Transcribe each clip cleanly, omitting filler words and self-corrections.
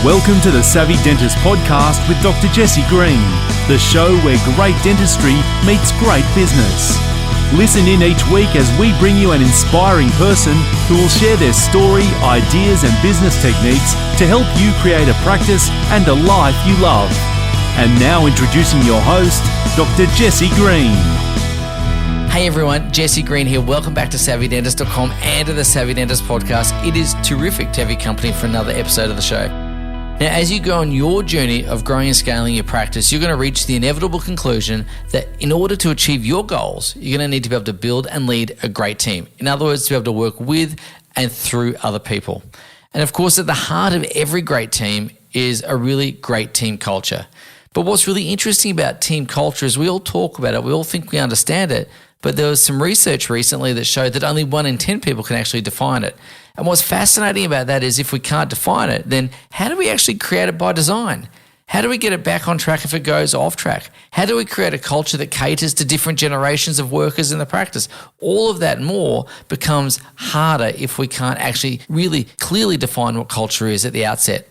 Welcome to the Savvy Dentist podcast with Dr. Jesse Green, the show where great dentistry meets great business. Listen in each week as we bring you an inspiring person who will share their story, ideas and business techniques to help you create a practice and a life you love. And now introducing your host, Dr. Jesse Green. Hey everyone, Jesse Green here. Welcome back to SavvyDentist.com and to the Savvy Dentist podcast. It is terrific to have your company for another episode of the show. Now, as you go on your journey of growing and scaling your practice, you're going to reach the inevitable conclusion that in order to achieve your goals, you're going to need to be able to build and lead a great team. In other words, to be able to work with and through other people. And of course, at the heart of every great team is a really great team culture. But what's really interesting about team culture is we all talk about it, we all think we understand it, but there was some research recently that showed that only 1 in 10 people can actually define it. And what's fascinating about that is if we can't define it, then how do we actually create it by design? How do we get it back on track if it goes off track? How do we create a culture that caters to different generations of workers in the practice? All of that and more becomes harder if we can't actually really clearly define what culture is at the outset.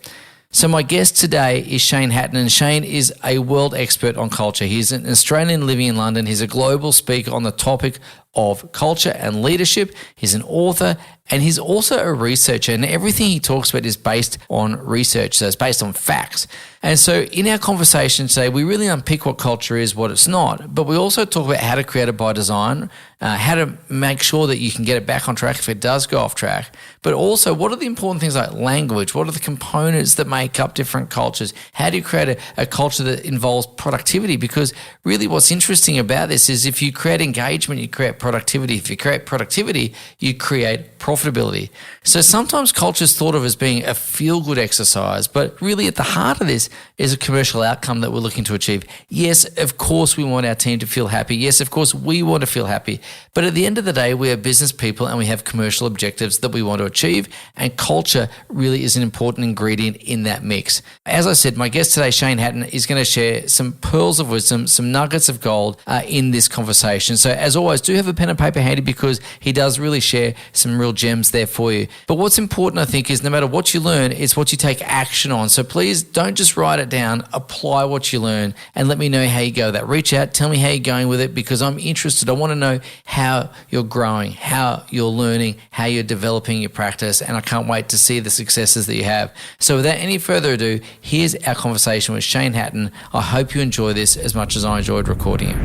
So my guest today is Shane Hatton, and Shane is a world expert on culture. He's an Australian living in London. He's a global speaker on the topic of culture and leadership. He's an author, and he's also a researcher, and everything he talks about is based on research, so it's based on facts. And so in our conversation today, we really unpick what culture is, what it's not, but we also talk about how to create it by design, how to make sure that you can get it back on track if it does go off track, but also what are the important things like language, what are the components that make up different cultures, how do you create a culture that involves productivity, because really what's interesting about this is if you create engagement, you create productivity. If you create productivity, you create profitability. So sometimes culture is thought of as being a feel-good exercise, but really at the heart of this is a commercial outcome that we're looking to achieve. Yes, of course we want our team to feel happy. Yes, of course we want to feel happy. But at the end of the day, we are business people and we have commercial objectives that we want to achieve, and culture really is an important ingredient in that mix. As I said, my guest today, Shane Hatton, is going to share some pearls of wisdom, some nuggets of gold in this conversation. So as always, do have a pen and paper handy because he does really share some real gems there for you. But what's important, I think, is no matter what you learn, it's what you take action on. So please don't just write it down, apply what you learn and let me know how you go with that. Reach out, tell me how you're going with it because I'm interested. I want to know how you're growing, how you're learning, how you're developing your practice, and I can't wait to see the successes that you have. So without any further ado, here's our conversation with Shane Hatton. I hope you enjoy this as much as I enjoyed recording it.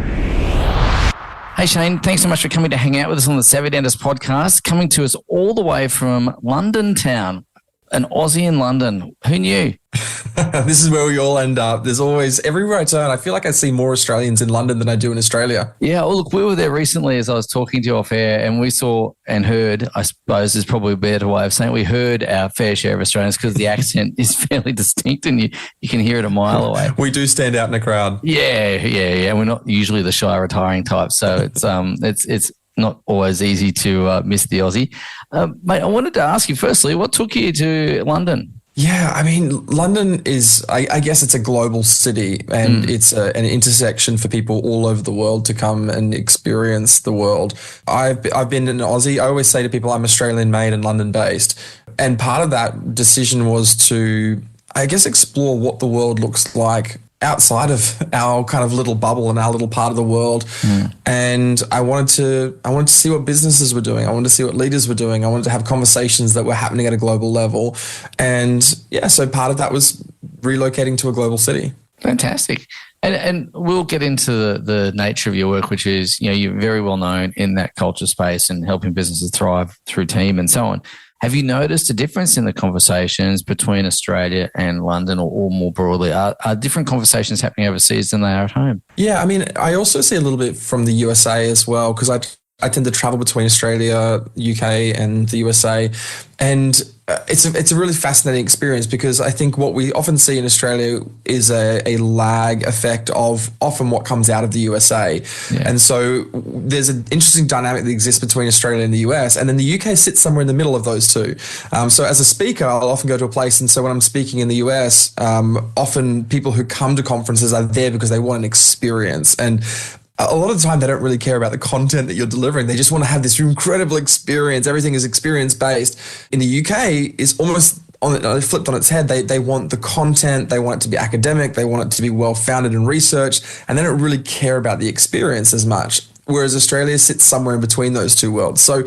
Hey Shane, thanks so much for coming to hang out with us on the Savvy Dentist podcast, coming to us all the way from London town, an Aussie in London. Who knew? This is where we all end up. There's always, everywhere I turn, I feel like I see more Australians in London than I do in Australia. Yeah, well, look, we were there recently as I was talking to you off air, and we saw and heard, I suppose is probably a better way of saying, we heard our fair share of Australians because the accent is fairly distinct and you can hear it a mile away. We do stand out in a crowd. Yeah. We're not usually the shy retiring type, so it's not always easy to miss the Aussie. Mate, I wanted to ask you firstly, what took you to London? Yeah, I mean, London is, I guess it's a global city and it's an intersection for people all over the world to come and experience the world. I've been an Aussie. I always say to people, I'm Australian made and London based. And part of that decision was to, I guess, explore what the world looks like outside of our kind of little bubble and our little part of the world. And I wanted to see what businesses were doing. I wanted to see what leaders were doing. I wanted to have conversations that were happening at a global level. And yeah, so part of that was relocating to a global city. Fantastic. And we'll get into the nature of your work, which is, you're very well known in that culture space and helping businesses thrive through team and so on. Have you noticed a difference in the conversations between Australia and London or more broadly? Are different conversations happening overseas than they are at home? Yeah, I mean, I also see a little bit from the USA as well because I tend to travel between Australia, UK and the USA. And it's a really fascinating experience because I think what we often see in Australia is a lag effect of often what comes out of the USA. Yeah. And so there's an interesting dynamic that exists between Australia and the US, and then the UK sits somewhere in the middle of those two. So as a speaker, I'll often go to a place, and so when I'm speaking in the US, often people who come to conferences are there because they want an experience. And a lot of the time, they don't really care about the content that you're delivering. They just want to have this incredible experience. Everything is experience-based. In the UK, it's almost flipped on its head, they want the content, they want it to be academic, they want it to be well-founded in research, and they don't really care about the experience as much. Whereas Australia sits somewhere in between those two worlds. So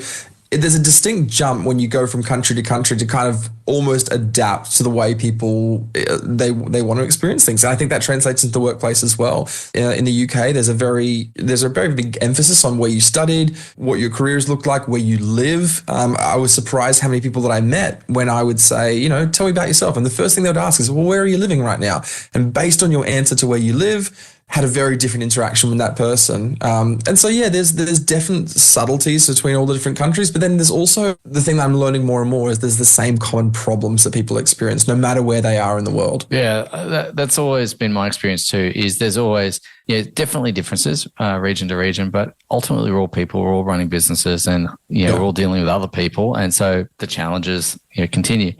there's a distinct jump when you go from country to country to kind of almost adapt to the way people they want to experience things. And I think that translates into the workplace as well. In the UK, there's a very big emphasis on where you studied, what your careers looked like, where you live. I was surprised how many people that I met when I would say, tell me about yourself. And the first thing they would ask is, well, where are you living right now? And based on your answer to where you live, had a very different interaction with that person. And so, there's different subtleties between all the different countries, but then there's also the thing that I'm learning more and more is there's the same common problems that people experience no matter where they are in the world. Yeah, that's always been my experience too, is there's always, definitely differences region to region, but ultimately we're all people, we're all running businesses and, we're all dealing with other people. And so the challenges continue.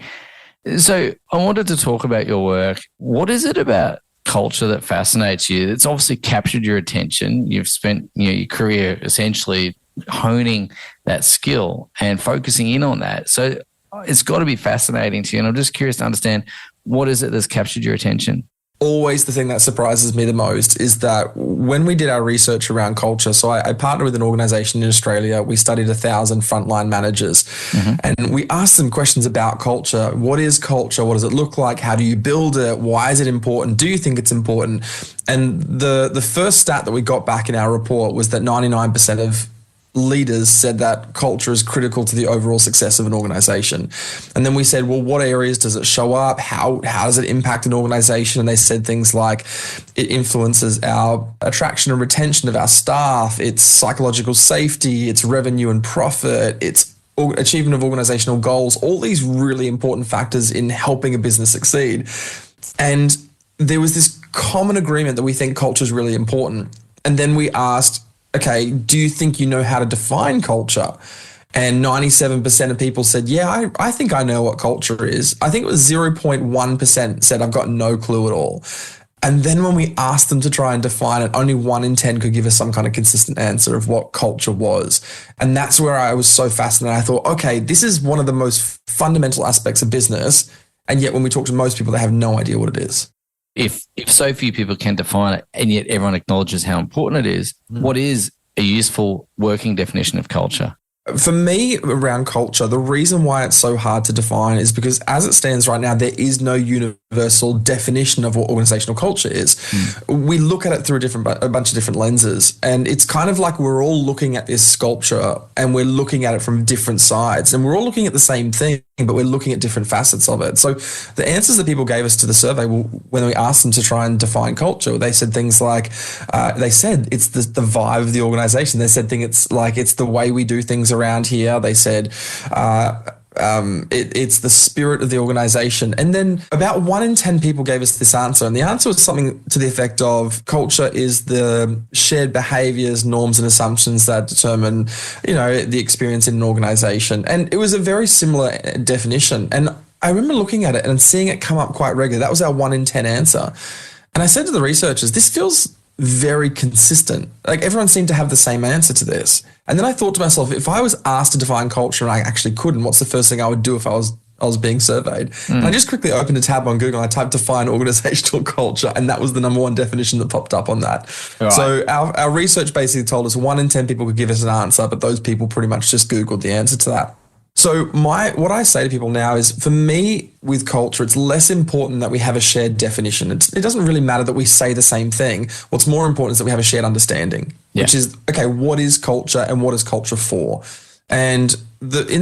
So I wanted to talk about your work. What is it about culture that fascinates you? It's obviously captured your attention. You've spent your career essentially honing that skill and focusing in on that. So it's got to be fascinating to you. And I'm just curious to understand, what is it that's captured your attention? Always the thing that surprises me the most is that when we did our research around culture, so I partnered with an organization in Australia. We studied 1,000 frontline managers and we asked them questions about culture. What is culture? What does it look like? How do you build it? Why is it important? Do you think it's important? And the first stat that we got back in our report was that 99% of leaders said that culture is critical to the overall success of an organization. And then we said, well, what areas does it show up? How does it impact an organization? And they said things like it influences our attraction and retention of our staff, it's psychological safety, it's revenue and profit, it's achievement of organizational goals, all these really important factors in helping a business succeed. And there was this common agreement that we think culture is really important. And then we asked, okay, do you think you know how to define culture? And 97% of people said, yeah, I think I know what culture is. I think it was 0.1% said, I've got no clue at all. And then when we asked them to try and define it, only 1 in 10 could give us some kind of consistent answer of what culture was. And that's where I was so fascinated. I thought, okay, this is one of the most fundamental aspects of business. And yet when we talk to most people, they have no idea what it is. If so few people can define it and yet everyone acknowledges how important it is, what is a useful working definition of culture? For me, around culture, the reason why it's so hard to define is because as it stands right now, there is no universal definition of what organizational culture is. We look at it through a bunch of different lenses, and it's kind of like we're all looking at this sculpture and we're looking at it from different sides, and we're all looking at the same thing, but we're looking at different facets of it. So the answers that people gave us to the survey, when we asked them to try and define culture, they said things like, they said it's the vibe of the organization. They said it's the way we do things around here. They said it's the spirit of the organization. And then about 1 in 10 people gave us this answer. And the answer was something to the effect of culture is the shared behaviors, norms, and assumptions that determine, the experience in an organization. And it was a very similar definition. And I remember looking at it and seeing it come up quite regularly. That was our 1 in 10 answer. And I said to the researchers, this feels very consistent. Like everyone seemed to have the same answer to this. And then I thought to myself, if I was asked to define culture and I actually couldn't, what's the first thing I would do if I was being surveyed? And I just quickly opened a tab on Google and I typed define organizational culture, and that was the number one definition that popped up on that. Right. So our research basically told us 1 in 10 people could give us an answer, but those people pretty much just Googled the answer to that. So what I say to people now is, for me, with culture, it's less important that we have a shared definition. It doesn't really matter that we say the same thing. What's more important is that we have a shared understanding, which is, okay, what is culture and what is culture for? And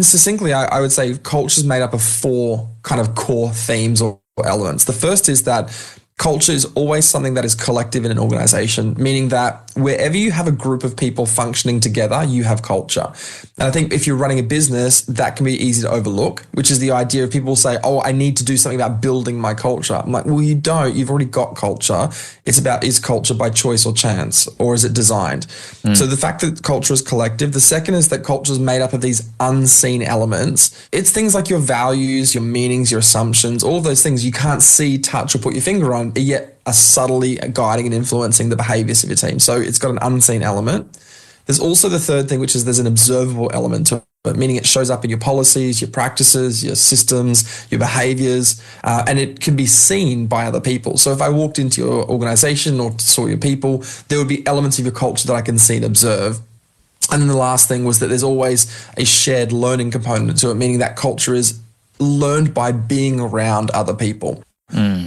succinctly, I would say culture is made up of 4 kind of core themes or elements. The first is that culture is always something that is collective in an organization, meaning that wherever you have a group of people functioning together, you have culture. And I think if you're running a business, that can be easy to overlook, which is the idea of people say, oh, I need to do something about building my culture. I'm like, well, you don't. You've already got culture. It's about, is culture by choice or chance, or is it designed? So the fact that culture is collective. The second is that culture is made up of these unseen elements. It's things like your values, your meanings, your assumptions, all of those things you can't see, touch, or put your finger on, yet are subtly guiding and influencing the behaviors of your team. So it's got an unseen element. There's also the third thing, which is there's an observable element to it, meaning it shows up in your policies, your practices, your systems, your behaviors, and it can be seen by other people. So if I walked into your organization or saw your people, there would be elements of your culture that I can see and observe. And then the last thing was that there's always a shared learning component to it, meaning that culture is learned by being around other people.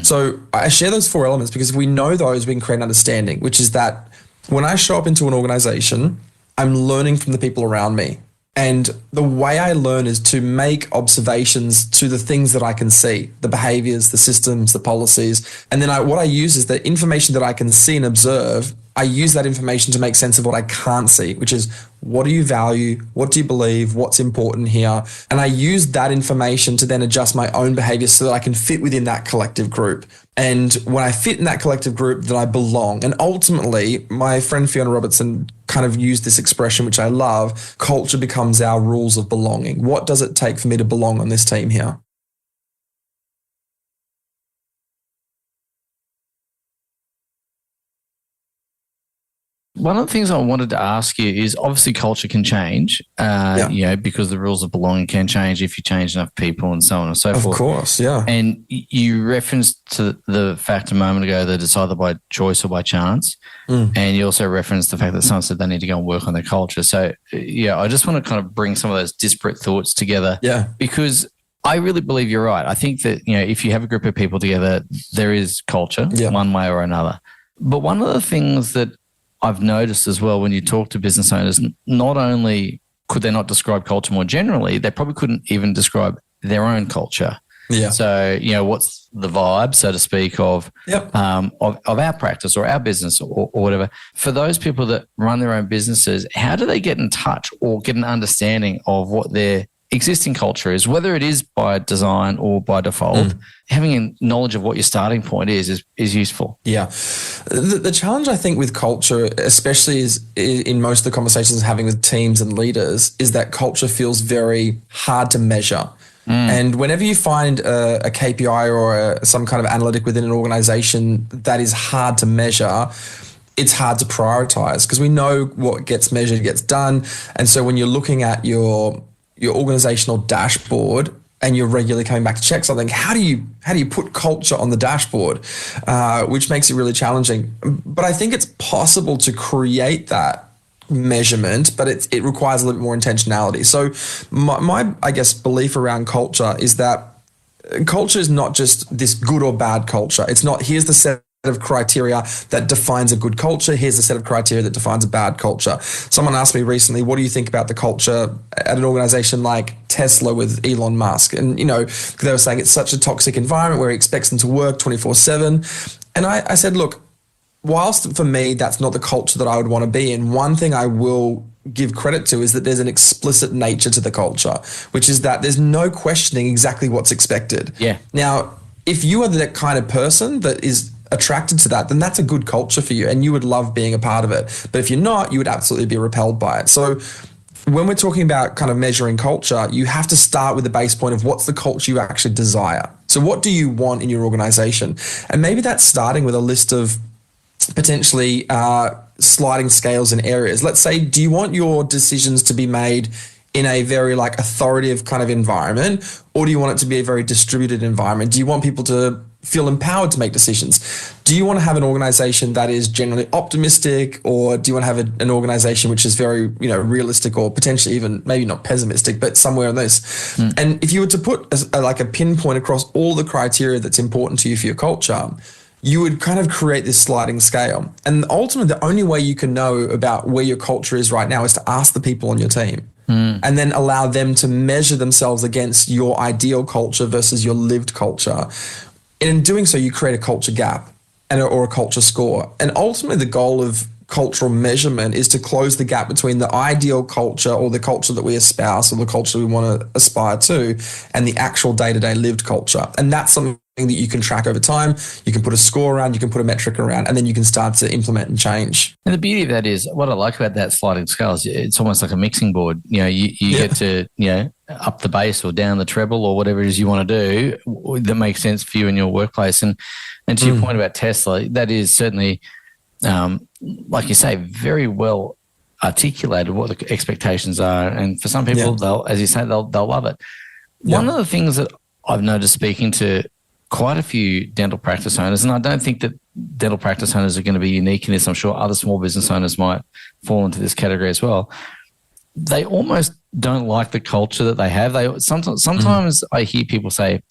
So I share those four elements because if we know those, we can create an understanding, which is that when I show up into an organization, I'm learning from the people around me. And the way I learn is to make observations to the things that I can see, the behaviors, the systems, the policies. And then what I use is the information that I can see and observe. I use that information to make sense of what I can't see, which is what do you value? What do you believe? What's important here? And I use that information to then adjust my own behavior so that I can fit within that collective group. And when I fit in that collective group, then I belong. And ultimately, my friend Fiona Robertson kind of used this expression, which I love, culture becomes our rules of belonging. What does it take for me to belong on this team here? One of the things I wanted to ask you is obviously culture can change, because the rules of belonging can change if you change enough people and so on and so forth. Of course, yeah. And you referenced to the fact a moment ago that it's either by choice or by chance. And you also referenced the fact that someone said they need to go and work on their culture. So, I just want to kind of bring some of those disparate thoughts together. Yeah. Because I really believe you're right. I think that, if you have a group of people together, there is culture one way or another. But one of the things that I've noticed as well when you talk to business owners, not only could they not describe culture more generally, they probably couldn't even describe their own culture. Yeah. So, what's the vibe, so to speak, of our practice or our business or whatever. For those people that run their own businesses, how do they get in touch or get an understanding of what their existing culture is, whether it is by design or by default? Having a knowledge of what your starting point is useful. Yeah. The challenge, I think, with culture, especially is in most of the conversations I'm having with teams and leaders, is that culture feels very hard to measure. And whenever you find a KPI or some kind of analytic within an organization that is hard to measure, it's hard to prioritize because we know what gets measured gets done. And so when you're looking at your organizational dashboard and you're regularly coming back to check something, how do you put culture on the dashboard, which makes it really challenging. But I think it's possible to create that measurement, but it requires a little bit more intentionality. So my I guess belief around culture is that culture is not just this good or bad culture. It's not here's the set of criteria that defines a good culture. Here's the set of criteria that defines a bad culture. Someone asked me recently, what do you think about the culture at an organization like Tesla with Elon Musk? And, they were saying it's such a toxic environment where he expects them to work 24/7. And I said, look, whilst for me, that's not the culture that I would want to be in, one thing I will give credit to is that there's an explicit nature to the culture, which is that there's no questioning exactly what's expected. Yeah. Now, if you are that kind of person that is attracted to that, then that's a good culture for you and you would love being a part of it. But if you're not, you would absolutely be repelled by it. So when we're talking about kind of measuring culture, you have to start with the base point of what's the culture you actually desire. So what do you want in your organization? And maybe that's starting with a list of potentially sliding scales in areas. Let's say, do you want your decisions to be made in a very authoritative kind of environment, or do you want it to be a very distributed environment? Do you want people to feel empowered to make decisions? Do you want to have an organization that is generally optimistic, or do you want to have an organization which is very, realistic, or potentially even maybe not pessimistic, but somewhere in this? And if you were to put a pinpoint across all the criteria that's important to you for your culture, you would kind of create this sliding scale. And ultimately, the only way you can know about where your culture is right now is to ask the people on your team. And then allow them to measure themselves against your ideal culture versus your lived culture. And in doing so, you create a culture gap or a culture score. And ultimately, the goal of cultural measurement is to close the gap between the ideal culture or the culture that we espouse or the culture we want to aspire to and the actual day-to-day lived culture. And that's something that you can track over time. You can put a score around, you can put a metric around, and then you can start to implement and change. And the beauty of that is, what I like about that sliding scale is it's almost like a mixing board. You get to, up the bass or down the treble or whatever it is you want to do that makes sense for you in your workplace. And to your point about Tesla, that is certainly, like you say, very well articulated what the expectations are. And for some people, they'll, as you say, they'll love it. One of the things that I've noticed speaking to quite a few dental practice owners, and I don't think that dental practice owners are going to be unique in this. I'm sure other small business owners might fall into this category as well. They almost don't like the culture that they have. They sometimes I hear people say,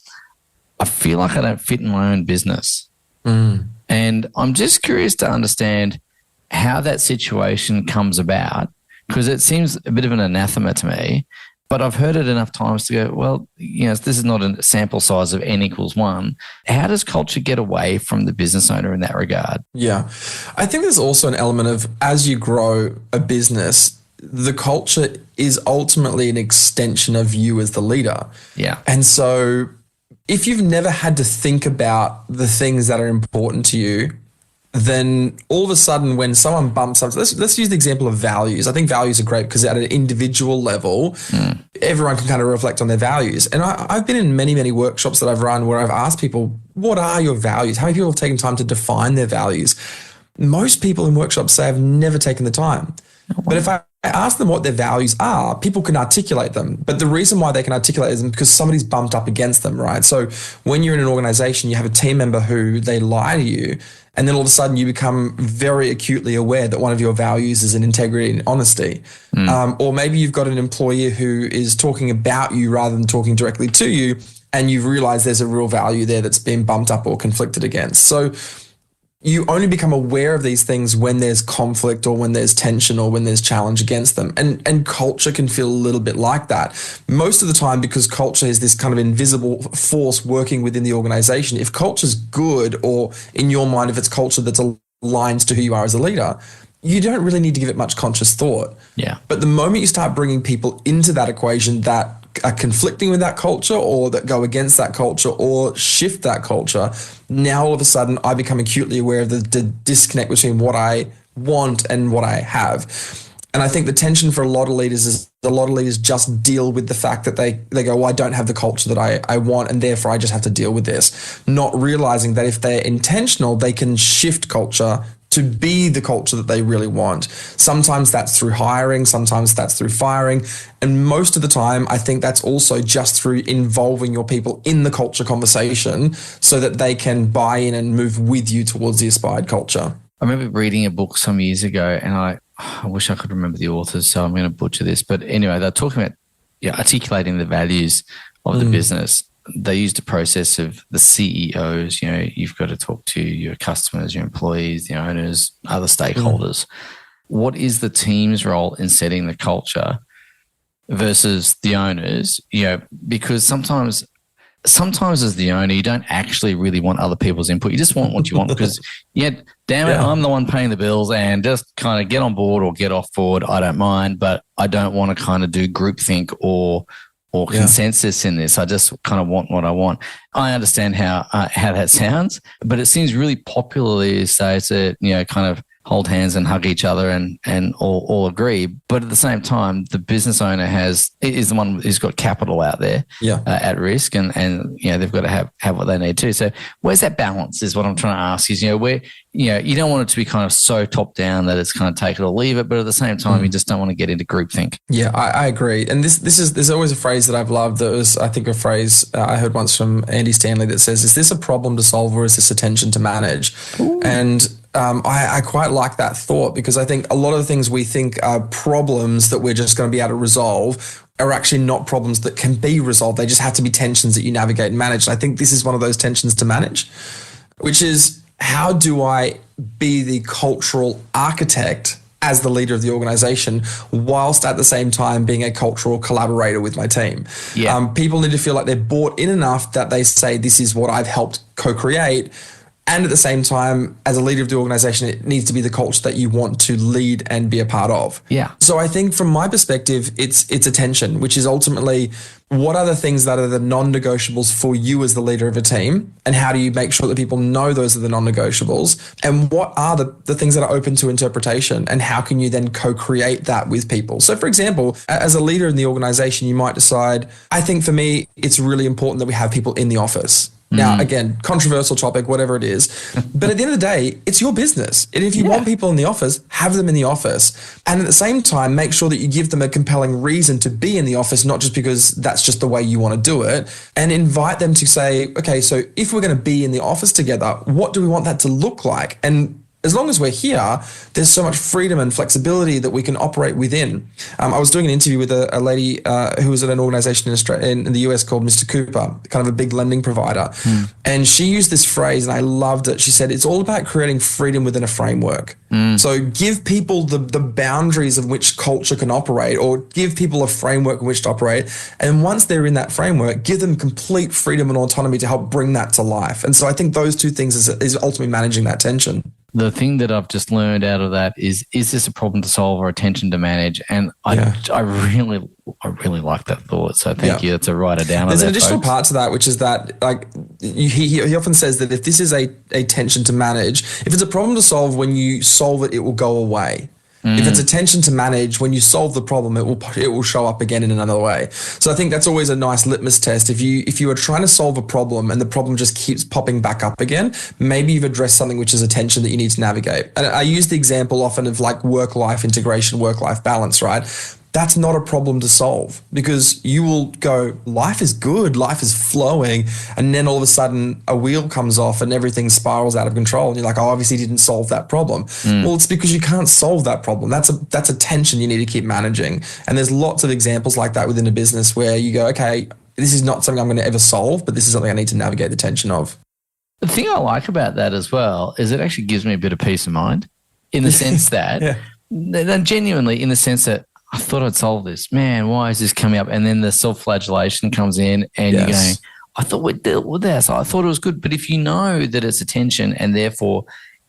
I feel like I don't fit in my own business. And I'm just curious to understand how that situation comes about, because it seems a bit of an anathema to me, but I've heard it enough times to go, well, this is not a sample size of N equals 1. How does culture get away from the business owner in that regard? Yeah. I think there's also an element of, as you grow a business, the culture is ultimately an extension of you as the leader. Yeah. And so if you've never had to think about the things that are important to you, then all of a sudden when someone bumps up, let's use the example of values. I think values are great because at an individual level, everyone can kind of reflect on their values. And I've been in many, many workshops that I've run where I've asked people, what are your values? How many people have taken time to define their values? Most people in workshops say I've never taken the time. But if I ask them what their values are, people can articulate them. But the reason why they can articulate them is because somebody's bumped up against them, right? So when you're in an organization, you have a team member who they lie to you, and then all of a sudden you become very acutely aware that one of your values is in integrity and honesty. Or maybe you've got an employee who is talking about you rather than talking directly to you, and you've realized there's a real value there that's been bumped up or conflicted against. So you only become aware of these things when there's conflict or when there's tension or when there's challenge against them. And culture can feel a little bit like that. Most of the time, because culture is this kind of invisible force working within the organization, if culture's good, or in your mind, if it's culture that's aligned to who you are as a leader, you don't really need to give it much conscious thought. Yeah. But the moment you start bringing people into that equation that are conflicting with that culture or that go against that culture or shift that culture, now all of a sudden I become acutely aware of the disconnect between what I want and what I have. And I think the tension for a lot of leaders is a lot of leaders just deal with the fact that they go, well, I don't have the culture that I want, and therefore I just have to deal with this, not realizing that if they're intentional, they can shift culture to be the culture that they really want. Sometimes that's through hiring, sometimes that's through firing. And most of the time, I think that's also just through involving your people in the culture conversation so that they can buy in and move with you towards the aspired culture. I remember reading a book some years ago, and I wish I could remember the authors, so I'm going to butcher this. But anyway, they're talking about articulating the values of the business. They used a process of the CEOs, you've got to talk to your customers, your employees, the owners, other stakeholders. What is the team's role in setting the culture versus the owners? Because sometimes as the owner, you don't actually really want other people's input. You just want what you want because, damn it, I'm the one paying the bills, and just kind of get on board or get off board. I don't mind, but I don't want to kind of do groupthink or consensus in this. I just kind of want what I want. I understand how that sounds, but it seems really popular these days to, kind of hold hands and hug each other and all agree. But at the same time, the business owner is the one who's got capital out there at risk, and they've got to have what they need too. So where's that balance is what I'm trying to ask is, where, you don't want it to be kind of so top down that it's kind of take it or leave it, but at the same time, you just don't want to get into groupthink. Yeah, I agree. And there's always a phrase that I've loved that was, I think, a phrase I heard once from Andy Stanley that says, is this a problem to solve or is this a tension to manage? Ooh. And I quite like that thought, because I think a lot of the things we think are problems that we're just going to be able to resolve are actually not problems that can be resolved. They just have to be tensions that you navigate and manage. And I think this is one of those tensions to manage, which is, how do I be the cultural architect as the leader of the organization, whilst at the same time being a cultural collaborator with my team? Yeah. People need to feel like they're bought in enough that they say, this is what I've helped co-create. And at the same time, as a leader of the organization, it needs to be the culture that you want to lead and be a part of. Yeah. So I think from my perspective, it's a tension, which is ultimately, what are the things that are the non-negotiables for you as the leader of a team? And how do you make sure that people know those are the non-negotiables? And what are the things that are open to interpretation? And how can you then co-create that with people? So for example, as a leader in the organization, you might decide, I think for me, it's really important that we have people in the office. Now, again, controversial topic, whatever it is. But at the end of the day, it's your business. And if you want people in the office, have them in the office. And at the same time, make sure that you give them a compelling reason to be in the office, not just because that's just the way you want to do it. And invite them to say, okay, so if we're going to be in the office together, what do we want that to look like? And as long as we're here, there's so much freedom and flexibility that we can operate within. I was doing an interview with a lady who was at an organization in Australia, in the US called Mr. Cooper, kind of a big lending provider. And she used this phrase and I loved it. She said, it's all about creating freedom within a framework. So give people the boundaries of which culture can operate, or give people a framework in which to operate. And once they're in that framework, give them complete freedom and autonomy to help bring that to life. And so I think those two things is ultimately managing that tension. The thing that I've just learned out of that is this a problem to solve or a tension to manage? And I really like that thought. So thank you. That's a writer down. There's an additional part to that, which is that like he often says that if this is a tension to manage, if it's a problem to solve, when you solve it, it will go away. If it's a tension to manage, when you solve the problem, it will show up again in another way. So I think that's always a nice litmus test. If you are trying to solve a problem and the problem just keeps popping back up again, maybe you've addressed something which is a tension that you need to navigate. And I use the example often of like work-life integration, work-life balance, right? That's not a problem to solve, because you will go, life is good, life is flowing, and then all of a sudden a wheel comes off and everything spirals out of control and you're like, oh, obviously didn't solve that problem. Well, it's because you can't solve that problem. That's a tension you need to keep managing. And there's lots of examples like that within a business where you go, okay, this is not something I'm going to ever solve, but this is something I need to navigate the tension of. The thing I like about that as well is it actually gives me a bit of peace of mind, in the sense that, genuinely in the sense that, I thought I'd solve this. Man, why is this coming up? And then the self-flagellation comes in and you're going, I thought we dealt with this. I thought it was good. But if you know that it's a tension and therefore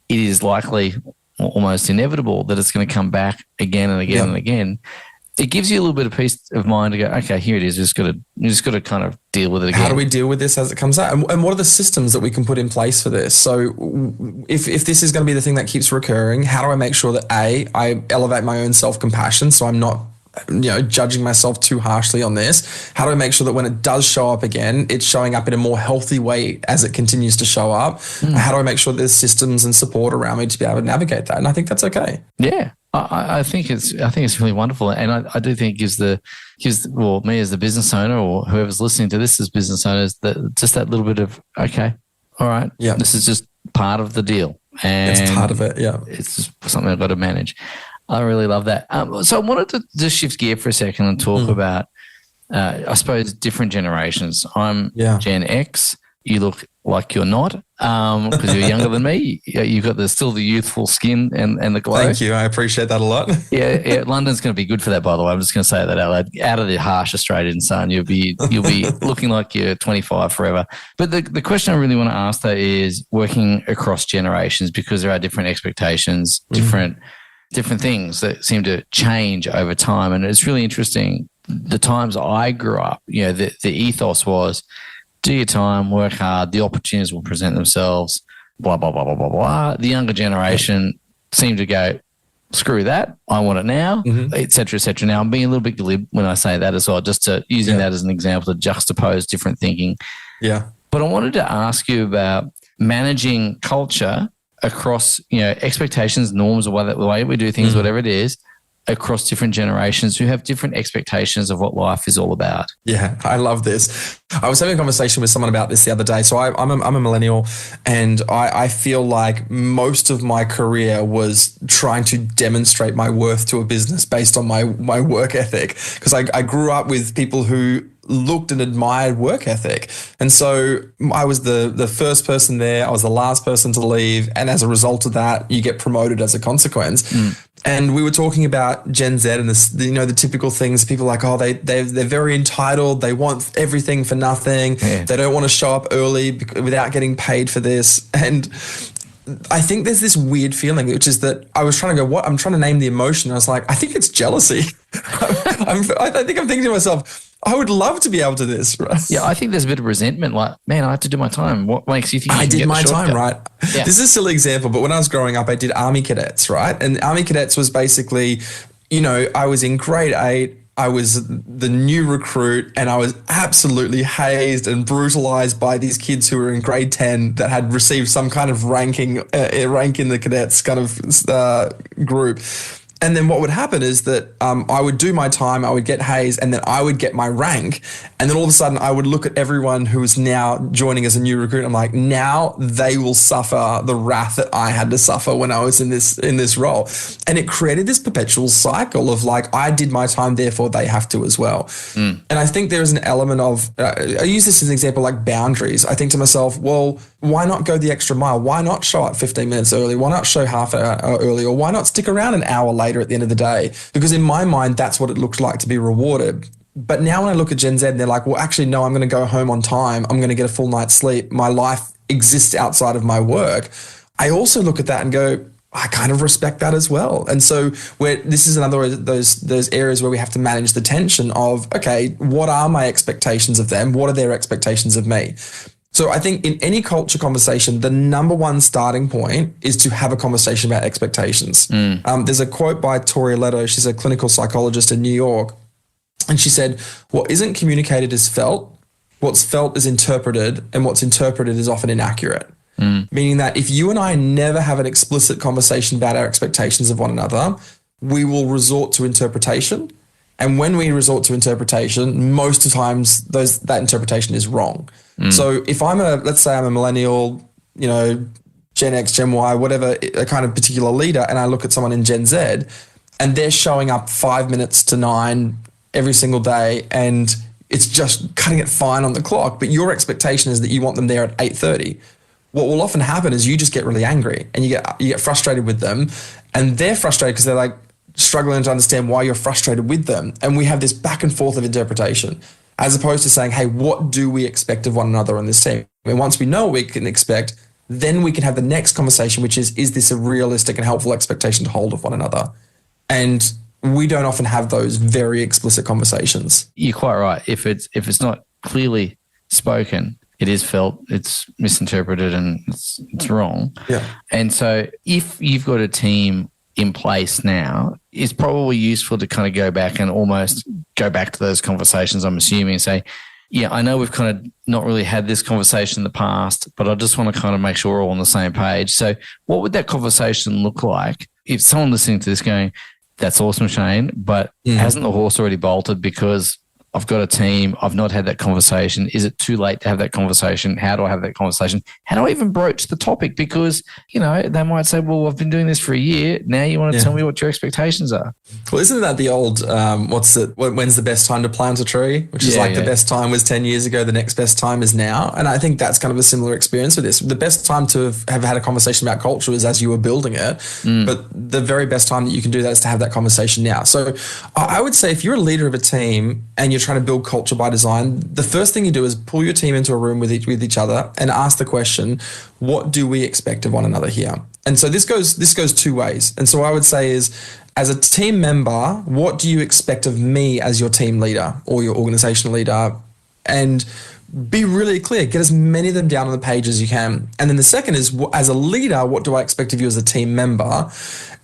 it is likely, almost inevitable, that it's going to come back again and again and again, it gives you a little bit of peace of mind to go, okay, here it is. You just got to kind of deal with it again. How do we deal with this as it comes out? And what are the systems that we can put in place for this? So if this is going to be the thing that keeps recurring, how do I make sure that I elevate my own self-compassion so I'm not judging myself too harshly on this? How do I make sure that when it does show up again, it's showing up in a more healthy way as it continues to show up? How do I make sure there's systems and support around me to be able to navigate that? And I think that's okay. Yeah. I think it's really wonderful, and I do think gives me as the business owner, or whoever's listening to this as business owners, just that little bit of, okay, all right, this is just part of the deal, and it's part of it. Yeah, it's just something I've got to manage. I really love that. So I wanted to just shift gear for a second and talk about, I suppose, different generations. I'm Gen X. You look like you're not, because you're younger than me. You've got still the youthful skin and the glow. Thank you. I appreciate that a lot. yeah, London's going to be good for that, by the way. I'm just going to say that out of the harsh Australian sun, you'll be looking like you're 25 forever. But the question I really want to ask, though, is working across generations, because there are different expectations, different things that seem to change over time. And it's really interesting. The times I grew up, the ethos was, do your time, work hard, the opportunities will present themselves, blah, blah, blah, blah, blah, blah. The younger generation seem to go, screw that, I want it now, et cetera, et cetera. Now, I'm being a little bit glib when I say that as well, just using that as an example to juxtapose different thinking. Yeah. But I wanted to ask you about managing culture across, expectations, norms, or the way we do things, whatever it is, across different generations who have different expectations of what life is all about. Yeah, I love this. I was having a conversation with someone about this the other day. So I'm a millennial, and I feel like most of my career was trying to demonstrate my worth to a business based on my work ethic, because I grew up with people who looked and admired work ethic. And so I was the first person there. I was the last person to leave. And as a result of that, you get promoted as a consequence. And we were talking about Gen Z and this, the typical things. People are like, oh, they're very entitled. They want everything for nothing. Yeah. They don't want to show up early without getting paid for this. And I think there's this weird feeling, which is that I was trying to go, I'm trying to name the emotion. I was like, I think it's jealousy. I think I'm thinking to myself, I would love to be able to do this, right? Yeah, I think there's a bit of resentment. Like, man, I have to do my time. What makes you think I did my time, right? Yeah. This is a silly example, but when I was growing up, I did Army Cadets, right? And Army Cadets was basically, I was in grade 8. I was the new recruit and I was absolutely hazed and brutalized by these kids who were in grade 10 that had received some kind of rank in the cadets kind of group. And then what would happen is that I would do my time, I would get hazed, and then I would get my rank. And then all of a sudden I would look at everyone who was now joining as a new recruit. I'm like, now they will suffer the wrath that I had to suffer when I was in this role. And it created this perpetual cycle of like, I did my time, therefore they have to as well. And I think there is an element of, I use this as an example, like boundaries. I think to myself, well, why not go the extra mile? Why not show up 15 minutes early? Why not show half an hour early? Or why not stick around an hour later at the end of the day? Because in my mind, that's what it looked like to be rewarded. But now when I look at Gen Z, they're like, well, actually, no, I'm going to go home on time. I'm going to get a full night's sleep. My life exists outside of my work. I also look at that and go, I kind of respect that as well. And so this is another of those areas where we have to manage the tension of, okay, what are my expectations of them? What are their expectations of me? So I think in any culture conversation, the number one starting point is to have a conversation about expectations. There's a quote by Tori Leto. She's a clinical psychologist in New York. And she said, what isn't communicated is felt, what's felt is interpreted, and what's interpreted is often inaccurate. Meaning that if you and I never have an explicit conversation about our expectations of one another, we will resort to interpretation. And when we resort to interpretation, most of the times that interpretation is wrong. So if let's say I'm a millennial, Gen X, Gen Y, whatever, a kind of particular leader, and I look at someone in Gen Z and they're showing up 5 minutes to 9 every single day and it's just cutting it fine on the clock, but your expectation is that you want them there at 8:30. What will often happen is you just get really angry and you get frustrated with them, and they're frustrated because they're like struggling to understand why you're frustrated with them. And we have this back and forth of interpretation, as opposed to saying, hey, what do we expect of one another on this team? And once we know what we can expect, then we can have the next conversation, which is this a realistic and helpful expectation to hold of one another? And we don't often have those very explicit conversations. You're quite right. If it's not clearly spoken, it is felt, it's misinterpreted, and it's wrong. Yeah. And so if you've got a team in place now, it's probably useful to kind of go back and almost go back to those conversations, I'm assuming, and say, yeah, I know we've kind of not really had this conversation in the past, but I just want to kind of make sure we're all on the same page. So what would that conversation look like if someone listening to this going, that's awesome, Shane, but hasn't the horse already bolted because I've got a team, I've not had that conversation. Is it too late to have that conversation? How do I have that conversation? How do I even broach the topic? Because, they might say, well, I've been doing this for a year. Now you want to tell me what your expectations are. Well, isn't that the old, when's the best time to plant a tree? Which is the best time was 10 years ago. The next best time is now. And I think that's kind of a similar experience with this. The best time to have had a conversation about culture is as you were building it. But the very best time that you can do that is to have that conversation now. So I would say if you're a leader of a team and you're trying to build culture by design, the first thing you do is pull your team into a room with each other and ask the question, what do we expect of one another here? And so this goes two ways. And so I would say is, as a team member, what do you expect of me as your team leader or your organizational leader? And be really clear, get as many of them down on the page as you can. And then the second is, as a leader, what do I expect of you as a team member?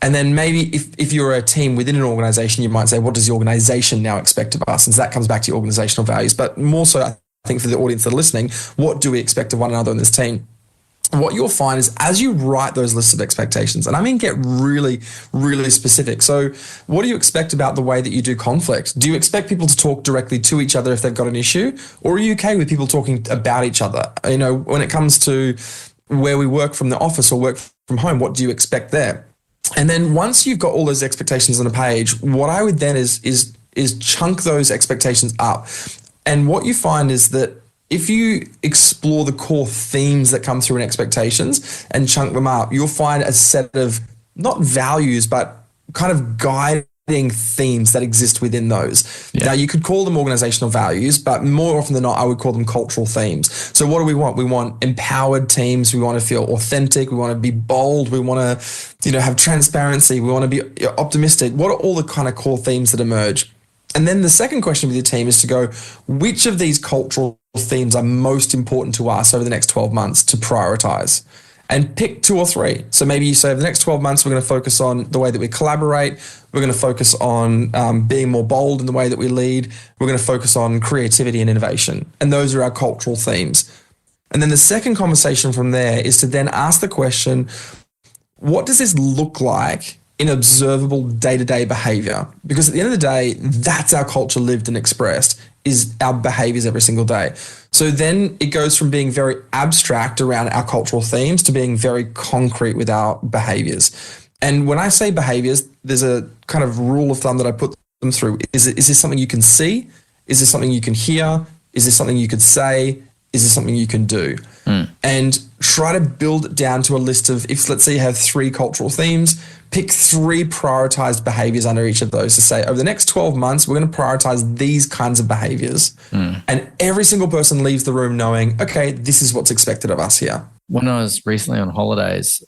And then maybe if you're a team within an organization, you might say, what does the organization now expect of us? And so that comes back to your organizational values. But more so, I think for the audience that are listening, what do we expect of one another in this team? What you'll find is as you write those lists of expectations, and I mean get really, really specific. So what do you expect about the way that you do conflict? Do you expect people to talk directly to each other if they've got an issue? Or are you okay with people talking about each other? When it comes to where we work from the office or work from home, what do you expect there? And then once you've got all those expectations on a page, what I would then is chunk those expectations up. And what you find is that if you explore the core themes that come through in expectations and chunk them up, you'll find a set of not values, but kind of guiding themes that exist within those. Yeah. Now, you could call them organizational values, but more often than not, I would call them cultural themes. So what do we want? We want empowered teams. We want to feel authentic. We want to be bold. We want to, have transparency. We want to be optimistic. What are all the kind of core themes that emerge? And then the second question with your team is to go, which of these cultural themes are most important to us over the next 12 months to prioritize? and pick 2 or 3. So maybe you say over the next 12 months, we're going to focus on the way that we collaborate. We're going to focus on being more bold in the way that we lead. We're going to focus on creativity and innovation. And those are our cultural themes. And then the second conversation from there is to then ask the question, what does this look like in observable day-to-day behavior? Because at the end of the day, that's our culture lived and expressed, is our behaviors every single day. So then it goes from being very abstract around our cultural themes to being very concrete with our behaviors. And when I say behaviors, there's a kind of rule of thumb that I put them through. Is this something you can see? Is this something you can hear? Is this something you could say? Is this something you can do? And try to build it down to a list of, if let's say you have 3 cultural themes, pick 3 prioritized behaviors under each of those to say, over the next 12 months, we're going to prioritize these kinds of behaviors. And every single person leaves the room knowing, okay, this is what's expected of us here. When I was recently on holidays,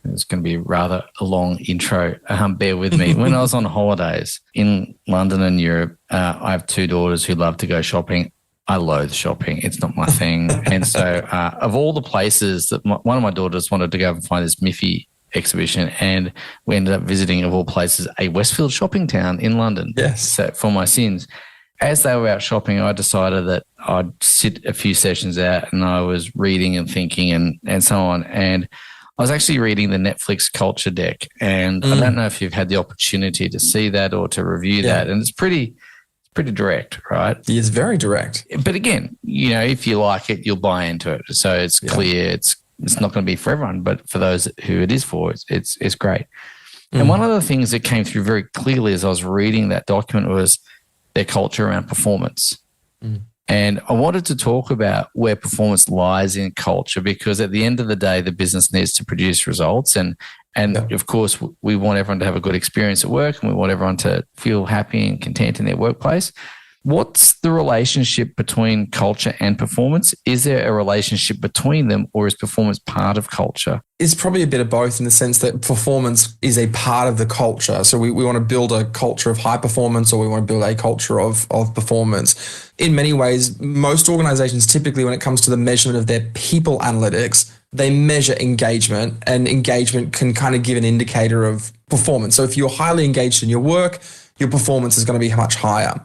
it's going to be rather a long intro. Bear with me. When I was on holidays in London and Europe, I have 2 daughters who love to go shopping. I loathe shopping. It's not my thing. And so of all the places that one of my daughters wanted to go and find this Miffy exhibition, and we ended up visiting, of all places, a Westfield shopping town in London. Yes. So for my sins. As they were out shopping, I decided that I'd sit a few sessions out and I was reading and thinking and so on. And I was actually reading the Netflix culture deck. And I don't know if you've had the opportunity to see that or to review that. And it's pretty direct, right? It's very direct. But again, if you like it, you'll buy into it. So it's clear it's not going to be for everyone, but for those who it is for, it's great. And one of the things that came through very clearly as I was reading that document was their culture around performance. And I wanted to talk about where performance lies in culture, because at the end of the day, the business needs to produce results. And of course, we want everyone to have a good experience at work, and we want everyone to feel happy and content in their workplace. What's the relationship between culture and performance? Is there a relationship between them, or is performance part of culture? It's probably a bit of both, in the sense that performance is a part of the culture. So we want to build a culture of high performance, or we want to build a culture of performance. In many ways, most organizations typically, when it comes to the measurement of their people analytics, they measure engagement, and engagement can kind of give an indicator of performance. So if you're highly engaged in your work, your performance is going to be much higher.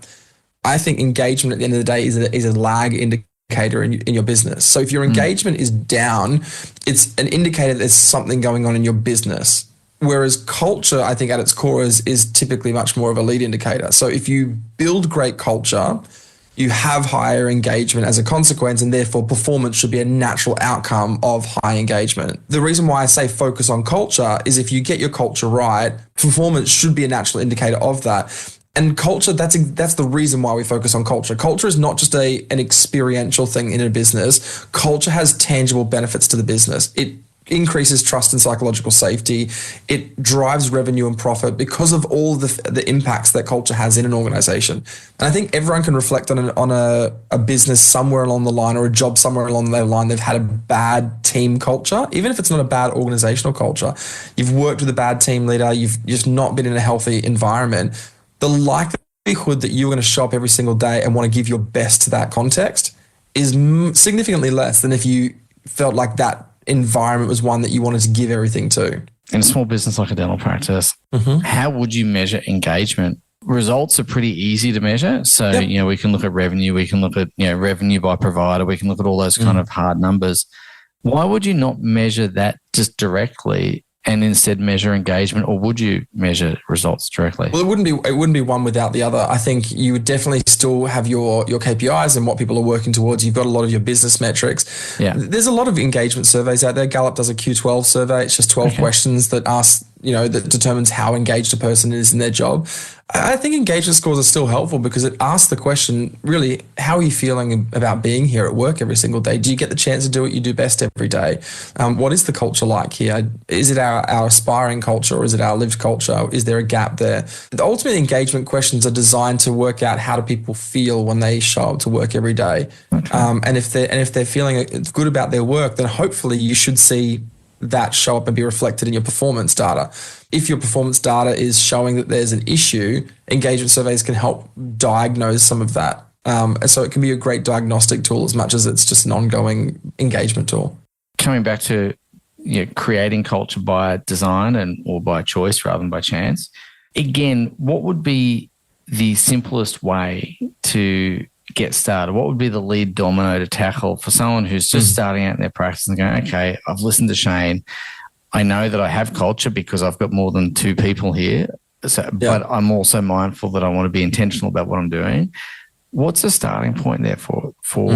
I think engagement at the end of the day is a lag indicator in your business. So if your engagement is down, it's an indicator that there's something going on in your business. Whereas culture, I think at its core is typically much more of a lead indicator. So if you build great culture, you have higher engagement as a consequence, and therefore performance should be a natural outcome of high engagement. The reason why I say focus on culture is if you get your culture right, performance should be a natural indicator of that. And culture, that's the reason why we focus on culture. Culture is not just an experiential thing in a business. Culture has tangible benefits to the business. It increases trust and psychological safety. It drives revenue and profit because of all the impacts that culture has in an organization. And I think everyone can reflect on a business somewhere along the line, or a job somewhere along the line, they've had a bad team culture, even if it's not a bad organizational culture. You've worked with a bad team leader, you've just not been in a healthy environment. The likelihood that you're going to show up every single day and want to give your best to that context is significantly less than if you felt like that environment was one that you wanted to give everything to. In a small business like a dental practice, how would you measure engagement? Results are pretty easy to measure. So, we can look at revenue, we can look at, revenue by provider, we can look at all those kind of hard numbers. Why would you not measure that just directly and instead measure engagement, or would you measure results directly? Well, it wouldn't be one without the other. I think you would definitely still have your KPIs and what people are working towards. You've got a lot of your business metrics. Yeah. There's a lot of engagement surveys out there. Gallup does a Q12 survey. It's just 12 questions that that determines how engaged a person is in their job. I think engagement scores are still helpful because it asks the question, really, how are you feeling about being here at work every single day? Do you get the chance to do what you do best every day? What is the culture like here? Is it our aspiring culture, or is it our lived culture? Is there a gap there? The ultimate engagement questions are designed to work out how do people feel when they show up to work every day. Okay. And if they're feeling good about their work, then hopefully you should see that show up and be reflected in your performance data. If your performance data is showing that there's an issue, engagement surveys can help diagnose some of that. So it can be a great diagnostic tool as much as it's just an ongoing engagement tool. Coming back to creating culture by design or by choice rather than by chance. Again, what would be the simplest way to get started? What would be the lead domino to tackle for someone who's just starting out in their practice and going, okay, I've listened to Shane. I know that I have culture because I've got more than 2 people here. But I'm also mindful that I want to be intentional about what I'm doing. What's the starting point there for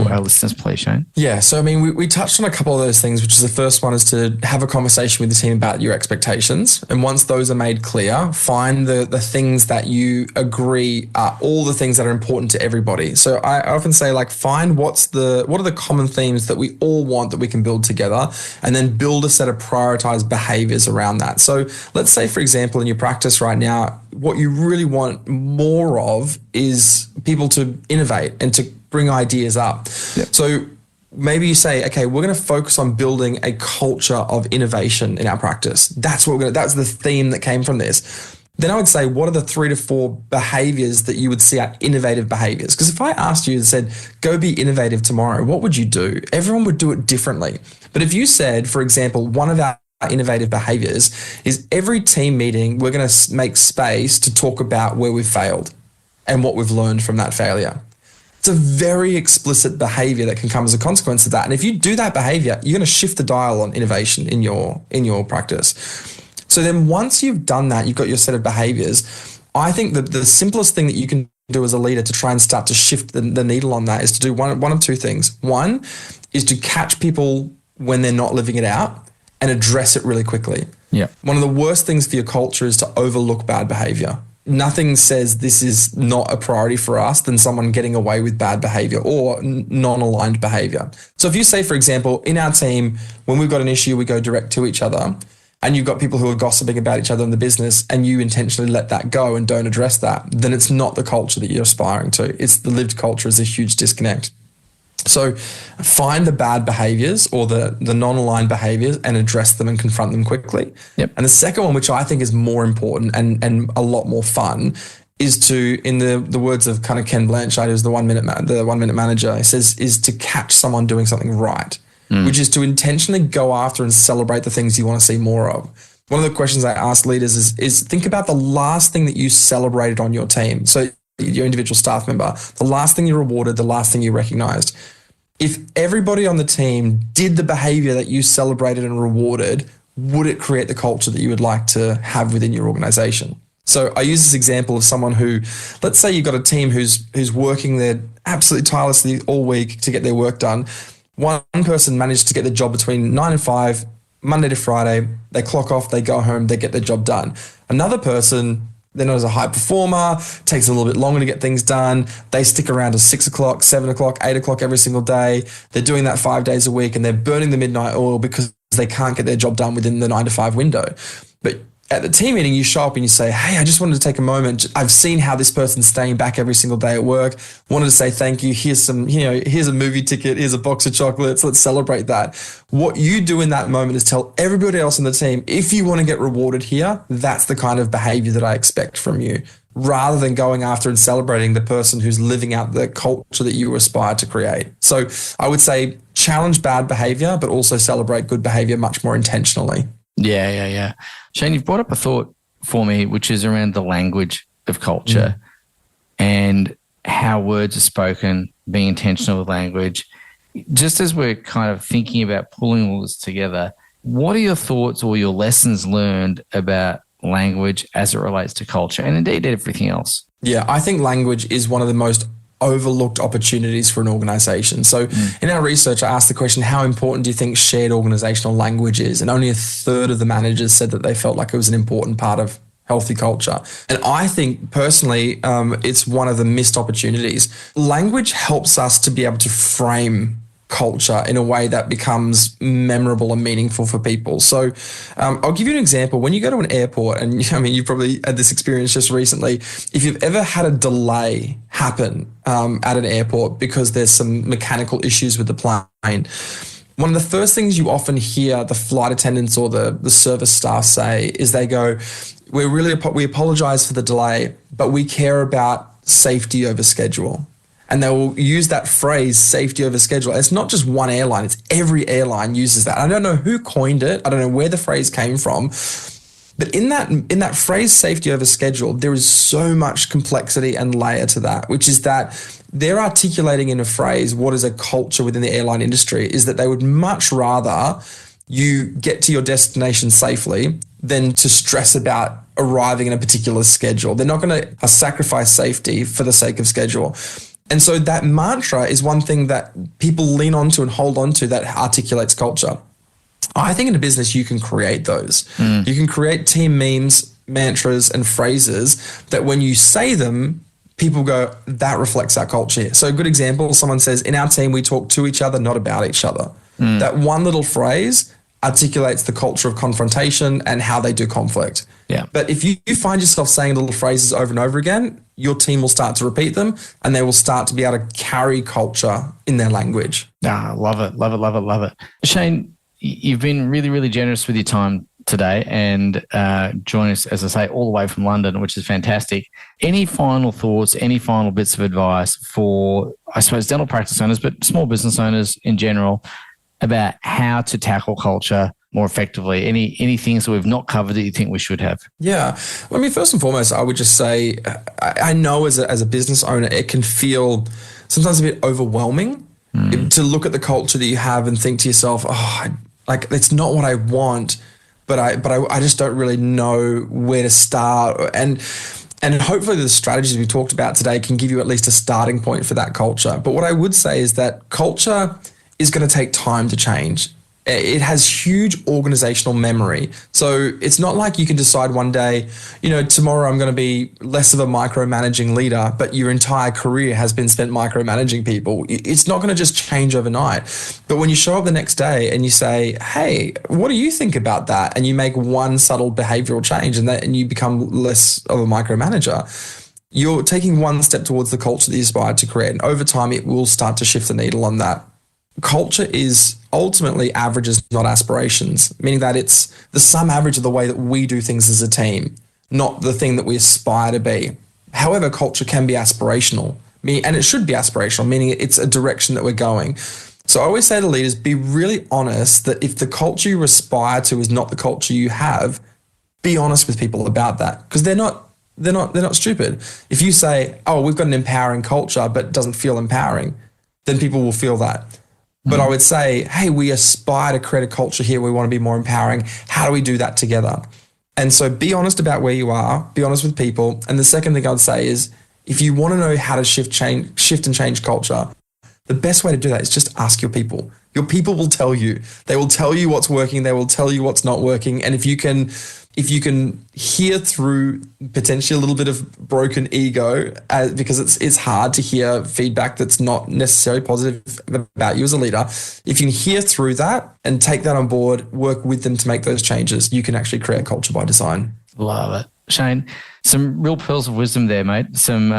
our listeners, please, Shane? Yeah. So, I mean, we touched on a couple of those things, which is the first one is to have a conversation with the team about your expectations. And once those are made clear, find the things that you agree are all the things that are important to everybody. So I often say, like, find what are the common themes that we all want that we can build together, and then build a set of prioritized behaviors around that. So let's say, for example, in your practice right now, what you really want more of is people to innovate and to bring ideas up. Yep. So maybe you say, okay, we're going to focus on building a culture of innovation in our practice. That's the theme that came from this. Then I would say, what are the 3 to 4 behaviors that you would see are innovative behaviors? Because if I asked you and said, go be innovative tomorrow, what would you do? Everyone would do it differently. But if you said, for example, one of our innovative behaviors is every team meeting, we're going to make space to talk about where we've failed and what we've learned from that failure. It's a very explicit behavior that can come as a consequence of that. And if you do that behavior, you're going to shift the dial on innovation in your practice. So then once you've done that, you've got your set of behaviors. I think that the simplest thing that you can do as a leader to try and start to shift the needle on that is to do one of 2 things. One is to catch people when they're not living it out and address it really quickly. Yeah. One of the worst things for your culture is to overlook bad behavior. Nothing says this is not a priority for us than someone getting away with bad behavior or non-aligned behavior. So if you say, for example, in our team, when we've got an issue, we go direct to each other, and you've got people who are gossiping about each other in the business, and you intentionally let that go and don't address that, then it's not the culture that you're aspiring to. It's the lived culture is a huge disconnect. So find the bad behaviors or the non-aligned behaviors and address them and confront them quickly. Yep. And the second one, which I think is more important and a lot more fun, is to, in the words of kind of Ken Blanchard, who's the 1 minute manager, he says, is to catch someone doing something right, which is to intentionally go after and celebrate the things you want to see more of. One of the questions I ask leaders is think about the last thing that you celebrated on your team. So your individual staff member, the last thing you rewarded, the last thing you recognized. If everybody on the team did the behavior that you celebrated and rewarded, would it create the culture that you would like to have within your organization? So I use this example of someone who, let's say you've got a team who's working there absolutely tirelessly all week to get their work done. One person managed to get the job between 9 and 5, Monday to Friday. They clock off, they go home, they get their job done. Another person, they're not as a high performer, takes a little bit longer to get things done. They stick around till 6 o'clock, 7 o'clock, 8 o'clock every single day. They're doing that 5 days a week and they're burning the midnight oil because they can't get their job done within the 9 to 5 window. But at the team meeting, you show up and you say, hey, I just wanted to take a moment. I've seen how this person's staying back every single day at work. Wanted to say thank you. Here's here's a movie ticket. Here's a box of chocolates. Let's celebrate that. What you do in that moment is tell everybody else in the team, if you want to get rewarded here, that's the kind of behavior that I expect from you, rather than going after and celebrating the person who's living out the culture that you aspire to create. So I would say challenge bad behavior, but also celebrate good behavior much more intentionally. Yeah. Shane, you've brought up a thought for me, which is around the language of culture and how words are spoken, being intentional with language. Just as we're kind of thinking about pulling all this together, what are your thoughts or your lessons learned about language as it relates to culture and indeed everything else? Yeah, I think language is one of the most overlooked opportunities for an organization. So in our research, I asked the question, how important do you think shared organizational language is? And only a third of the managers said that they felt like it was an important part of healthy culture. And I think personally, it's one of the missed opportunities. Language helps us to be able to frame culture in a way that becomes memorable and meaningful for people. So I'll give you an example. When you go to an airport, and I mean, you probably had this experience just recently, if you've ever had a delay happen at an airport because there's some mechanical issues with the plane, one of the first things you often hear the flight attendants or the service staff say is they go, we apologize for the delay, but we care about safety over schedule. and they will use that phrase safety over schedule. It's not just one airline, it's every airline uses that. I don't know who coined it. I don't know where the phrase came from. But in that phrase safety over schedule, there is so much complexity and layer to that, which is that they're articulating in a phrase what is a culture within the airline industry is that they would much rather you get to your destination safely than to stress about arriving in a particular schedule. They're not going to sacrifice safety for the sake of schedule. And so that mantra is one thing that people lean onto and hold onto that articulates culture. I think in a business, you can create those. You can create team memes, mantras, and phrases that when you say them, people go, that reflects our culture. So a good example, someone says, in our team, we talk to each other, not about each other. That one little phrase articulates the culture of confrontation and how they do conflict. Yeah. But if you find yourself saying little phrases over and over again, your team will start to repeat them and they will start to be able to carry culture in their language. Love it, love it, love it, love it. Shane, you've been really, really generous with your time today and join us, as I say, all the way from London, which is fantastic. Any final thoughts, any final bits of advice for, I suppose, dental practice owners, but small business owners in general about how to tackle culture more effectively? Any things that we've not covered that you think we should have? Yeah. Well, I mean, first and foremost, I would just say, I know as a business owner, it can feel sometimes a bit overwhelming to look at the culture that you have and think to yourself, like, it's not what I want, but I just don't really know where to start. And hopefully the strategies we talked about today can give you at least a starting point for that culture. But what I would say is that culture is going to take time to change. It has huge organizational memory. So it's not like you can decide one day, tomorrow I'm going to be less of a micromanaging leader, but your entire career has been spent micromanaging people. It's not going to just change overnight. But when you show up the next day and you say, hey, what do you think about that? And you make one subtle behavioral change and you become less of a micromanager, you're taking one step towards the culture that you aspire to create. And over time, it will start to shift the needle on that. Culture is ultimately averages, not aspirations, meaning that it's the sum average of the way that we do things as a team, not the thing that we aspire to be. However, culture can be aspirational, and it should be aspirational, meaning it's a direction that we're going. So I always say to leaders, be really honest that if the culture you aspire to is not the culture you have, be honest with people about that, because they're not stupid. If you say, oh, we've got an empowering culture, but it doesn't feel empowering, then people will feel that. But I would say, hey, we aspire to create a culture here. We want to be more empowering. How do we do that together? And so be honest about where you are, be honest with people. And the second thing I would say is, if you want to know how to shift and change culture, the best way to do that is just ask your people. Your people will tell you. They will tell you what's working. They will tell you what's not working. And if you can hear through potentially a little bit of broken ego, because it's hard to hear feedback that's not necessarily positive about you as a leader. If you can hear through that and take that on board, work with them to make those changes, you can actually create culture by design. Love it. Shane, some real pearls of wisdom there, mate. Some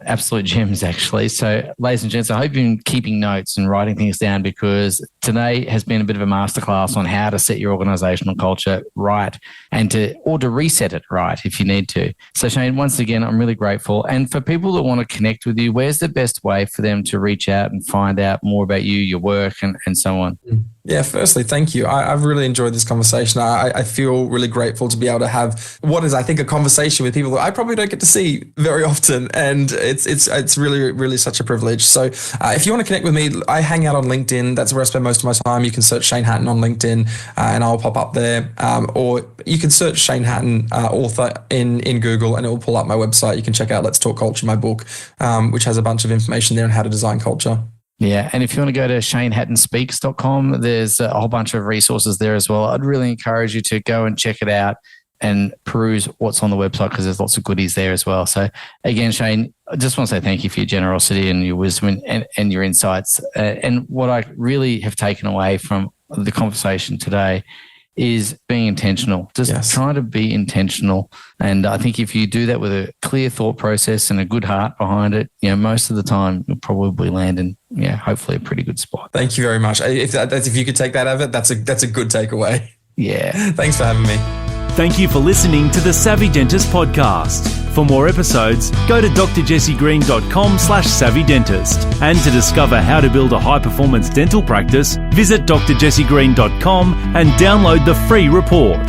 absolute gems, actually. So, ladies and gents, I hope you've been keeping notes and writing things down, because today has been a bit of a masterclass on how to set your organizational culture right and to reset it right if you need to. So, Shane, once again, I'm really grateful. And for people that want to connect with you, where's the best way for them to reach out and find out more about you, your work, and so on? Yeah, firstly, thank you. I've really enjoyed this conversation. I feel really grateful to be able to have what is, I think, a conversation with people that I probably don't get to see very often. And it's really, really such a privilege. So if you want to connect with me, I hang out on LinkedIn. That's where I spend most of my time. You can search Shane Hatton on LinkedIn and I'll pop up there. Or you can search Shane Hatton author in Google and it will pull up my website. You can check out Let's Talk Culture, my book, which has a bunch of information there on how to design culture. Yeah. And if you want to go to shanehattonspeaks.com, there's a whole bunch of resources there as well. I'd really encourage you to go and check it out and peruse what's on the website, because there's lots of goodies there as well. So again, Shane, I just want to say thank you for your generosity and your wisdom and your insights. And what I really have taken away from the conversation today is being intentional, just trying to be intentional. And I think if you do that with a clear thought process and a good heart behind it, most of the time you'll probably land in, hopefully a pretty good spot. Thank you very much. If you could take that out of it, that's a good takeaway. Yeah. Thanks for having me. Thank you for listening to the Savvy Dentist podcast. For more episodes, go to drjessiegreen.com/savvydentist. And to discover how to build a high-performance dental practice, visit drjessiegreen.com and download the free report.